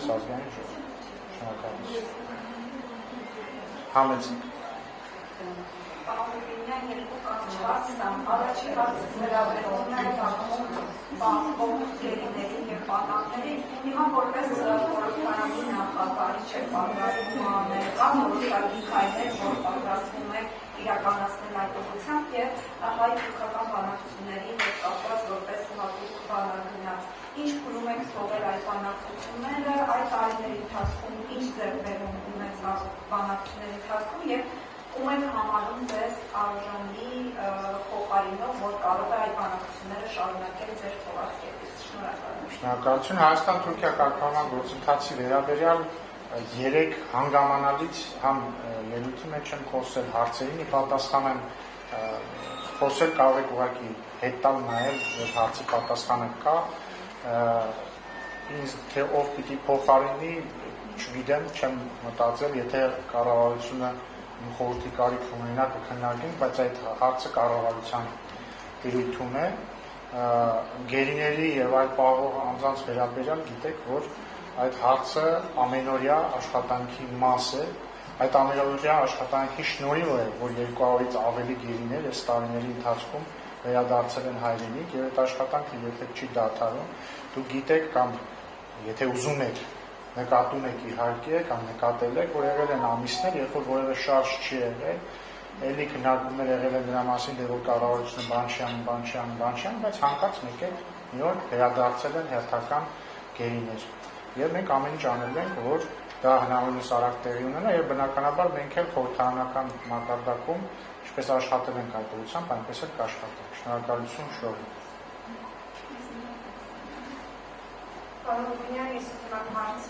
որպես ազգային ժողով։ Շնորհակալություն։ Համեցեք։ Պարոն երկու կարճ հարցն առաջին հարցս վերաբերում է բանկոմ գերիներին և պատաններին։ Հիմա որպես խորհրդարանի նախագահի չէ պատրաստվում անել, կամ որոշակի քայլեր, որ պատրաստվում է իրականացնել այդ ուղղությամբ և հայ թուրքական բանակցությունների հետ կապված որպես հատուկ բանագնաց։ Ինչ փուլում եք թողել այդ բանակցությունները, այդ տարիների ընթացքում ինչ ձեռքբերում ունեցավ բանակցությունների ընթացքում և ում եք համարում ձեզ արժանի փոխարինող, որ կարող է այդ բանակցությունները շարունակել ձեր թողած կետից։ Շնորհակալություն։ Շնորհակալություն։ Հայաստան-Թուրքիա կարգավորման գործընթացի վերաբերյալ 3 հանգամանալից համ ելույթի մեջ եմ խոսել հարցերին, ի պատասխան եմ խոսել, կարող եք ուղղակի հետ տալ նայել, որ հարցի պատասխանը կա, ինձ թե ով պիտի փոխարինի, չգիտեմ, չեմ մտածել, եթե կառավարությունը խորհրդի կարիք ունենա կքննարկենք, բայց այդ հարցը կառավարության տիրույթում է, գերիների եւ այլ պահող անձանց վերաբերյալ գիտեք, որ այդ հարցը ամենօրյա աշխատանքի մաս է, այդ ամենօրյա աշխատանքի շնորհիվ է, որ 200-ից ավելի գերիներ այս տարիների ընթացքում վերադարձել են հայրենիք եւ այդ աշխատանքը երբեք չի դադարում, դուք գիտեք կամ եթե ուզում եք նկատում եք իհարկե կամ նկատել եք, որ եղել են ամիսներ, երբ որ որևէ շարժ չի եղել, էլի քննարկումներ եղել են դրա մասին, թե որ կառավարությունը բան չի անում, բայց հանկարծ մեկ էլ մի օր վերադարձել են հերթական գերիներ։ Եվ մենք ամեն ինչ անելու ենք, որ դա հնարավորինս արագ տեղի ունենա եւ բնականաբար մենք էլ խորհրդարանական մակարդակում ինչպես աշխատել ենք այդ ուղղությամբ, այնպես էլ կաշխատենք։ Շնորհակալություն, շնորհ։ Պարոն Բունյան, ես ուզում եմ հարց